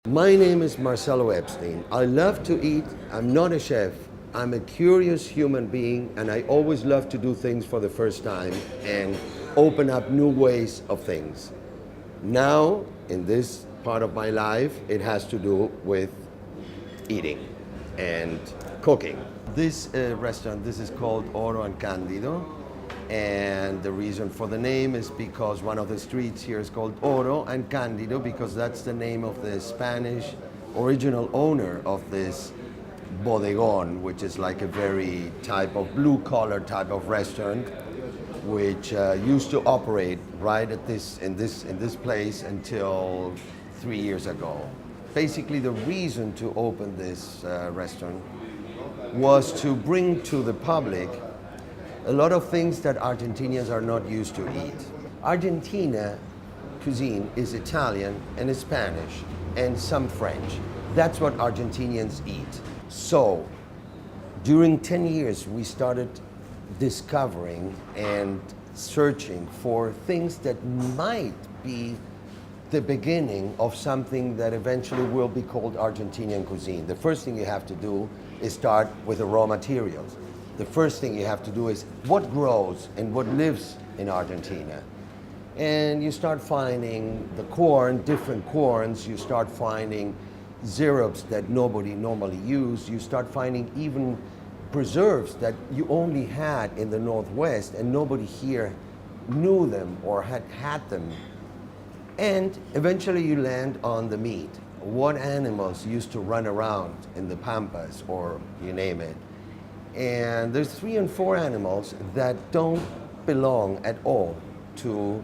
My name is Marcelo Epstein. I love to eat. I'm not a chef. I'm a curious human being, and I always love to do things for the first time and open up new ways of things. Now, in this part of my life, it has to do with eating and cooking. This restaurant, this is called Oro Cándido, and the reason for the name is because one of the streets here is called Oro and Cándido because that's the name of the Spanish original owner of this bodegon, which is like a very type of blue-collar type of restaurant, which used to operate right at in this place until 3 years ago. Basically, the reason to open this restaurant was to bring to the public a lot of things that Argentinians are not used to eat. Argentina cuisine is Italian and Spanish and some French. That's what Argentinians eat. So during 10 years, we started discovering and searching for things that might be the beginning of something that eventually will be called Argentinian cuisine. The first thing you have to do is start with the raw materials. The first thing you have to do is what grows and what lives in Argentina. And you start finding the corn, different corns, you start finding syrups that nobody normally uses, you start finding even preserves that you only had in the Northwest and nobody here knew them or had them. And eventually you land on the meat. What animals used to run around in the pampas or you name it. And there's 3 and 4 animals that don't belong at all to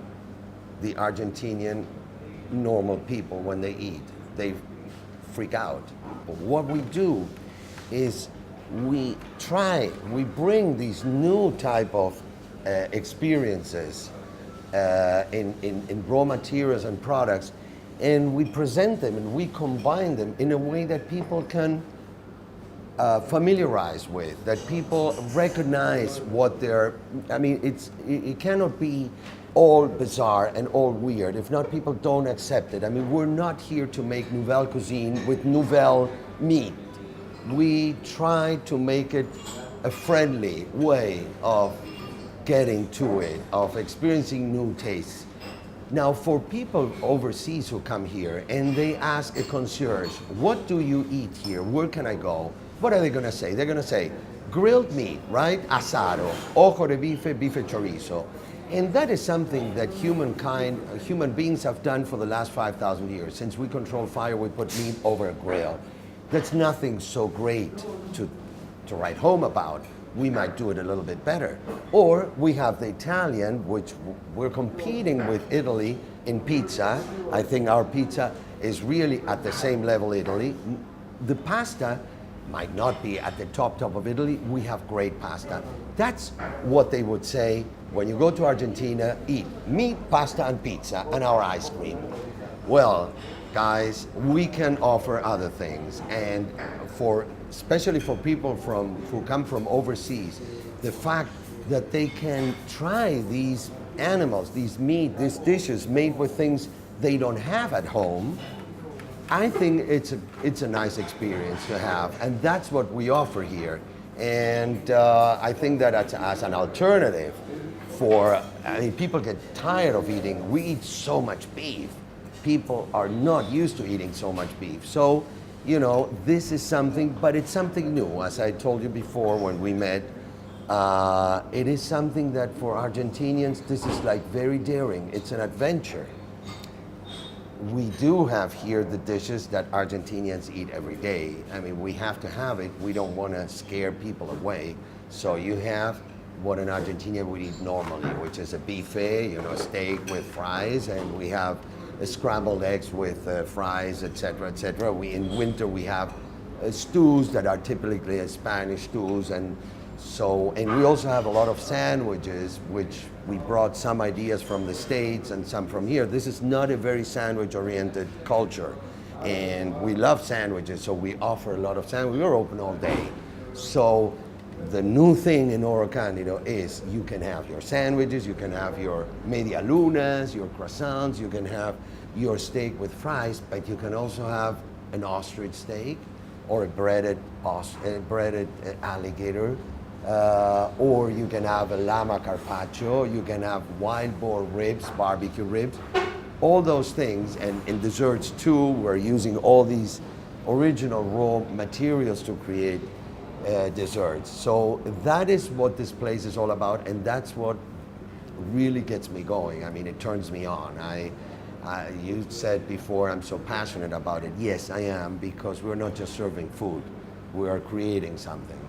the Argentinian normal people when they eat. They freak out. But what we do is we bring these new type of experiences in raw materials and products, and we present them and we combine them in a way that people can familiarize with, that people recognize what they're, it cannot be all bizarre and all weird. If not, people don't accept it. We're not here to make nouvelle cuisine with nouvelle meat. We try to make it a friendly way of getting to it, of experiencing new tastes. Now, for people overseas who come here and they ask a concierge, what do you eat here? Where can I go? What are they going to say? They're going to say, grilled meat, right? Asado, ojo de bife chorizo. And that is something that human beings have done for the last 5,000 years. Since we control fire, we put meat over a grill. That's nothing so great to write home about. We might do it a little bit better. Or we have the Italian, which we're competing with Italy in pizza. I think our pizza is really at the same level Italy. The pasta might not be at the top of Italy. We have great pasta. That's what they would say when you go to Argentina, eat meat, pasta, and pizza, and our ice cream. Well, guys, we can offer other things. And especially for people who come from overseas, the fact that they can try these animals, these dishes made with things they don't have at home, I think it's a nice experience to have, and that's what we offer here. And I think that as an alternative people get tired of eating. We eat so much beef. People are not used to eating so much beef. So, this is something, but it's something new. As I told you before when we met, it is something that for Argentinians, this is like very daring. It's an adventure. We do have here the dishes that Argentinians eat every day. We have to have it. We don't want to scare people away. So you have what an Argentinian would eat normally, which is a buffet, steak with fries, and we have scrambled eggs with fries, etc., etc. In winter we have stews that are typically Spanish stews, and we also have a lot of sandwiches, which we brought some ideas from the States and some from here. This is not a very sandwich-oriented culture, and we love sandwiches, so we offer a lot of sandwiches. We're open all day. So the new thing in Oro Cándido is you can have your sandwiches, you can have your media lunas, your croissants, you can have your steak with fries, but you can also have an ostrich steak or a breaded alligator, or you can have a llama carpaccio, you can have wild boar ribs, barbecue ribs, all those things. And in desserts too, we're using all these original raw materials to create desserts. So that is what this place is all about, and that's what really gets me going. I mean, it turns me on. You said before I'm so passionate about it. Yes, I am, because we're not just serving food, we are creating something.